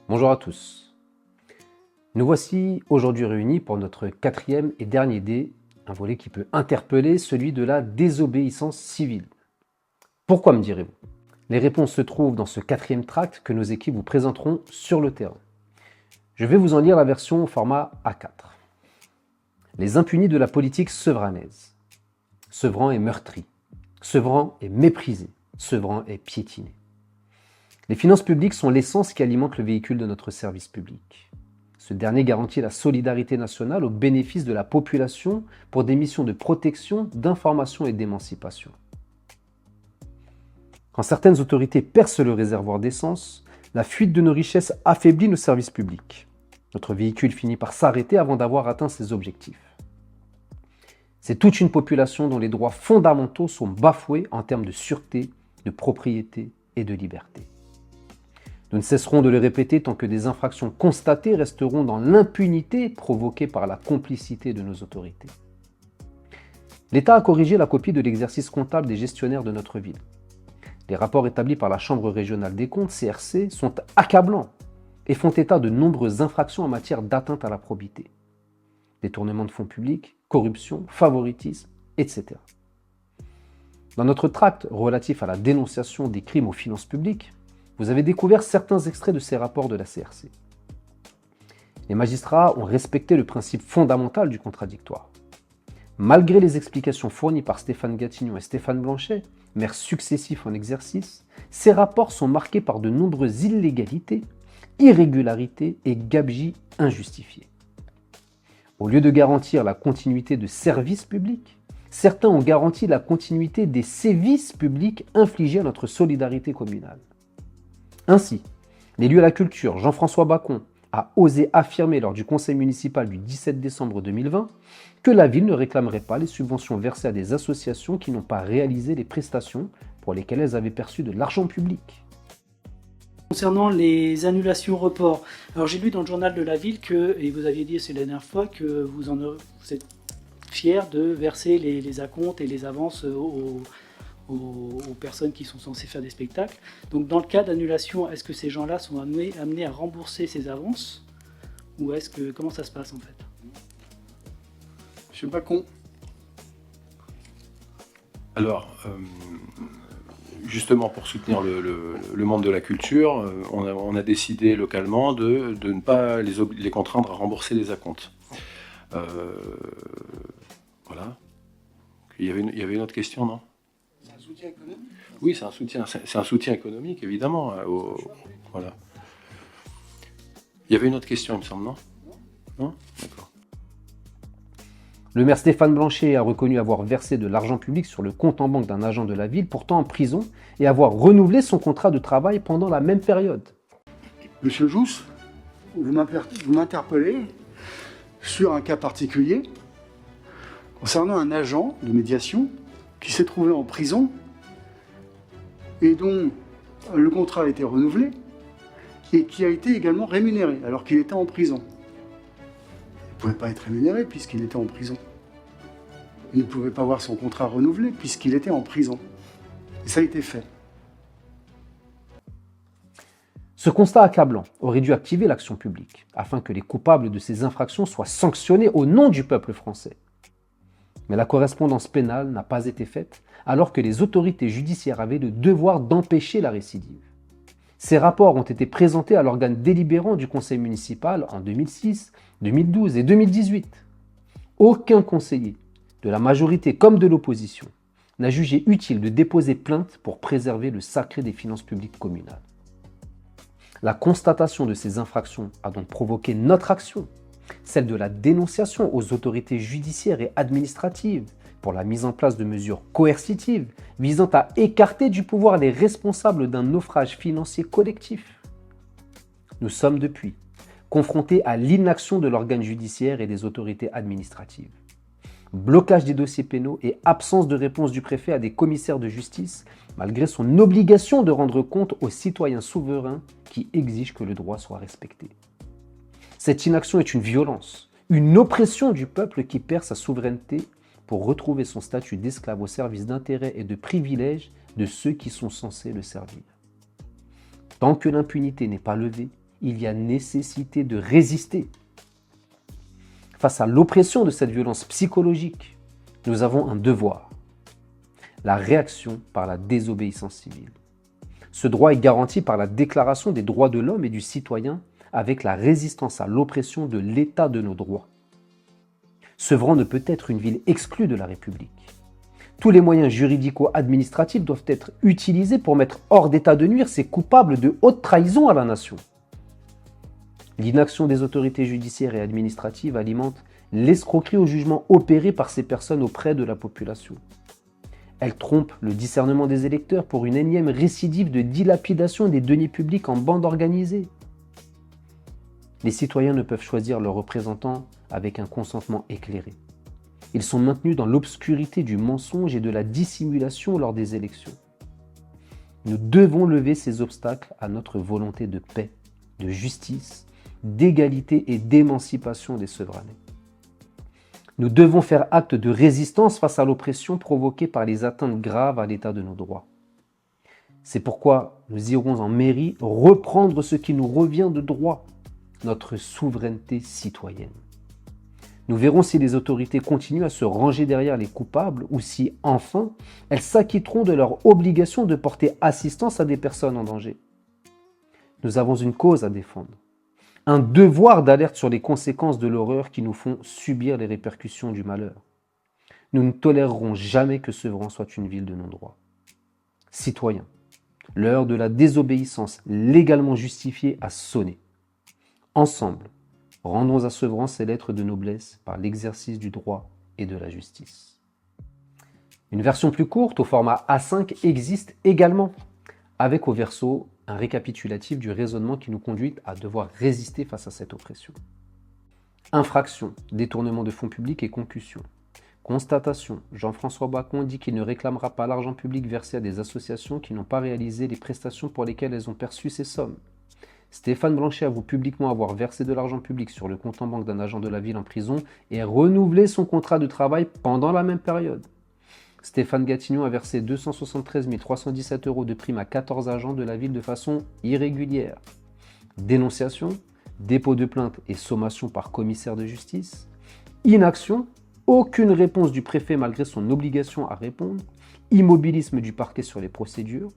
Bonjour à tous. Nous voici aujourd'hui réunis pour notre quatrième et dernier dé, un volet qui peut interpeller, celui de la désobéissance civile. Pourquoi me direz-vous? Les réponses se trouvent dans ce quatrième tract que nos équipes vous présenteront sur le terrain. Je vais vous en lire la version au format A4. Les impunis de la politique sevranaise. Sevran est meurtri. Sevran est méprisé. Sevran est piétiné. Les finances publiques sont l'essence qui alimente le véhicule de notre service public. Ce dernier garantit la solidarité nationale au bénéfice de la population pour des missions de protection, d'information et d'émancipation. Quand certaines autorités percent le réservoir d'essence, la fuite de nos richesses affaiblit nos services publics. Notre véhicule finit par s'arrêter avant d'avoir atteint ses objectifs. C'est toute une population dont les droits fondamentaux sont bafoués en termes de sûreté, de propriété et de liberté. Nous ne cesserons de le répéter tant que des infractions constatées resteront dans l'impunité provoquée par la complicité de nos autorités. L'État a corrigé la copie de l'exercice comptable des gestionnaires de notre ville. Les rapports établis par la Chambre régionale des comptes, CRC, sont accablants et font état de nombreuses infractions en matière d'atteinte à la probité. Détournement de fonds publics, corruption, favoritisme, etc. Dans notre tract relatif à la dénonciation des crimes aux finances publiques, vous avez découvert certains extraits de ces rapports de la CRC. Les magistrats ont respecté le principe fondamental du contradictoire. Malgré les explications fournies par Stéphane Gatignon et Stéphane Blanchet, maires successifs en exercice, ces rapports sont marqués par de nombreuses illégalités, irrégularités et gabegies injustifiées. Au lieu de garantir la continuité de services publics, certains ont garanti la continuité des sévices publics infligés à notre solidarité communale. Ainsi, l'élu à la culture, Jean-François Bacon, a osé affirmer lors du conseil municipal du 17 décembre 2020 que la ville ne réclamerait pas les subventions versées à des associations qui n'ont pas réalisé les prestations pour lesquelles elles avaient perçu de l'argent public. Concernant les annulations reports, alors j'ai lu dans le journal de la ville que, et vous aviez dit c'est la dernière fois, que vous êtes fier de verser les acomptes et les avances aux personnes qui sont censées faire des spectacles. Donc dans le cas d'annulation, est-ce que ces gens-là sont amenés à rembourser ces avances? Ou comment ça se passe en fait? Monsieur Bacon. Alors, justement pour soutenir le monde de la culture, on a décidé localement de ne pas les contraindre à rembourser les acomptes. Voilà. Il y avait une autre question, non? C'est un soutien économique? Oui, c'est un soutien économique, évidemment. Voilà. Il y avait une autre question, il me semble, non? Non? D'accord. Le maire Stéphane Blanchet a reconnu avoir versé de l'argent public sur le compte en banque d'un agent de la ville, pourtant en prison, et avoir renouvelé son contrat de travail pendant la même période. Monsieur Jousse, vous m'interpellez sur un cas particulier concernant un agent de médiation qui s'est trouvé en prison et dont le contrat a été renouvelé et qui a été également rémunéré alors qu'il était en prison. Il ne pouvait pas être rémunéré puisqu'il était en prison. Il ne pouvait pas voir son contrat renouvelé puisqu'il était en prison. Et ça a été fait. Ce constat accablant aurait dû activer l'action publique, afin que les coupables de ces infractions soient sanctionnés au nom du peuple français. Mais la correspondance pénale n'a pas été faite, alors que les autorités judiciaires avaient le devoir d'empêcher la récidive. Ces rapports ont été présentés à l'organe délibérant du conseil municipal en 2006, 2012 et 2018. Aucun conseiller, de la majorité comme de l'opposition, n'a jugé utile de déposer plainte pour préserver le sacré des finances publiques communales. La constatation de ces infractions a donc provoqué notre action, celle de la dénonciation aux autorités judiciaires et administratives pour la mise en place de mesures coercitives visant à écarter du pouvoir les responsables d'un naufrage financier collectif. Nous sommes depuis confrontés à l'inaction de l'organe judiciaire et des autorités administratives. Blocage des dossiers pénaux et absence de réponse du préfet à des commissaires de justice, malgré son obligation de rendre compte aux citoyens souverains qui exigent que le droit soit respecté. Cette inaction est une violence, une oppression du peuple qui perd sa souveraineté pour retrouver son statut d'esclave au service d'intérêts et de privilèges de ceux qui sont censés le servir. Tant que l'impunité n'est pas levée, il y a nécessité de résister. Face à l'oppression de cette violence psychologique, nous avons un devoir, la réaction par la désobéissance civile. Ce droit est garanti par la Déclaration des droits de l'homme et du citoyen avec la résistance à l'oppression de l'état de nos droits. Sevran ne peut être une ville exclue de la République. Tous les moyens juridico-administratifs doivent être utilisés pour mettre hors d'état de nuire ces coupables de haute trahison à la nation. L'inaction des autorités judiciaires et administratives alimente l'escroquerie au jugement opéré par ces personnes auprès de la population. Elle trompe le discernement des électeurs pour une énième récidive de dilapidation des deniers publics en bande organisée. Les citoyens ne peuvent choisir leurs représentants avec un consentement éclairé. Ils sont maintenus dans l'obscurité du mensonge et de la dissimulation lors des élections. Nous devons lever ces obstacles à notre volonté de paix, de justice, d'égalité et d'émancipation des Sevranais. Nous devons faire acte de résistance face à l'oppression provoquée par les atteintes graves à l'état de nos droits. C'est pourquoi nous irons en mairie reprendre ce qui nous revient de droit, notre souveraineté citoyenne. Nous verrons si les autorités continuent à se ranger derrière les coupables ou si, enfin, elles s'acquitteront de leur obligation de porter assistance à des personnes en danger. Nous avons une cause à défendre, un devoir d'alerte sur les conséquences de l'horreur qui nous font subir les répercussions du malheur. Nous ne tolérerons jamais que Sevran soit une ville de non-droit. Citoyens, l'heure de la désobéissance légalement justifiée a sonné. Ensemble, rendons à Sevran ses lettres de noblesse par l'exercice du droit et de la justice. Une version plus courte au format A5 existe également, avec au verso un récapitulatif du raisonnement qui nous conduit à devoir résister face à cette oppression. Infraction, détournement de fonds publics et concussion. Constatation, Jean-François Bacon dit qu'il ne réclamera pas l'argent public versé à des associations qui n'ont pas réalisé les prestations pour lesquelles elles ont perçu ces sommes. Stéphane Blanchet avoue publiquement avoir versé de l'argent public sur le compte en banque d'un agent de la ville en prison et renouvelé son contrat de travail pendant la même période. Stéphane Gatignon a versé 273 317 € de prime à 14 agents de la ville de façon irrégulière. Dénonciation, dépôt de plainte et sommation par commissaire de justice. Inaction, aucune réponse du préfet malgré son obligation à répondre. Immobilisme du parquet sur les procédures.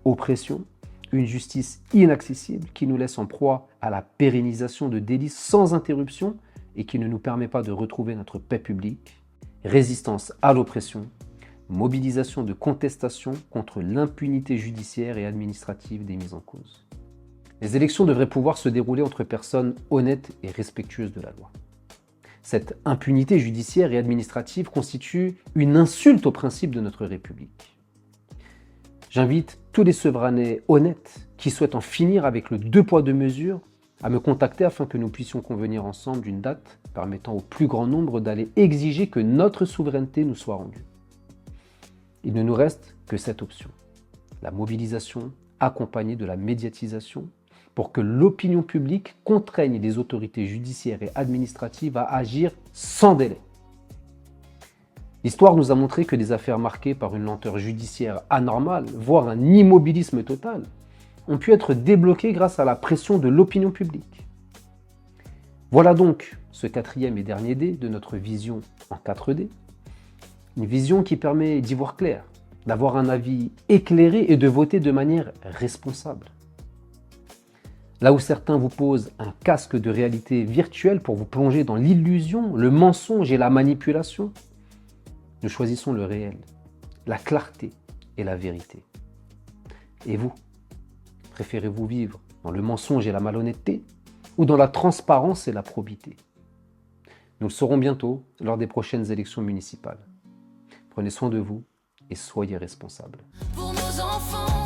Oppression, une justice inaccessible qui nous laisse en proie à la pérennisation de délits sans interruption et qui ne nous permet pas de retrouver notre paix publique. Résistance à l'oppression. Mobilisation de contestation contre l'impunité judiciaire et administrative des mises en cause. Les élections devraient pouvoir se dérouler entre personnes honnêtes et respectueuses de la loi. Cette impunité judiciaire et administrative constitue une insulte aux principes de notre République. J'invite tous les Sevranais honnêtes qui souhaitent en finir avec le 2 poids 2 mesures à me contacter afin que nous puissions convenir ensemble d'une date permettant au plus grand nombre d'aller exiger que notre souveraineté nous soit rendue. Il ne nous reste que cette option, la mobilisation accompagnée de la médiatisation pour que l'opinion publique contraigne les autorités judiciaires et administratives à agir sans délai. L'histoire nous a montré que des affaires marquées par une lenteur judiciaire anormale, voire un immobilisme total, ont pu être débloquées grâce à la pression de l'opinion publique. Voilà donc ce 4e et dernier D de notre vision en 4D. Une vision qui permet d'y voir clair, d'avoir un avis éclairé et de voter de manière responsable. Là où certains vous posent un casque de réalité virtuelle pour vous plonger dans l'illusion, le mensonge et la manipulation, nous choisissons le réel, la clarté et la vérité. Et vous, préférez-vous vivre dans le mensonge et la malhonnêteté ou dans la transparence et la probité? Nous le saurons bientôt lors des prochaines élections municipales. Prenez soin de vous et soyez responsables. Pour nos enfants.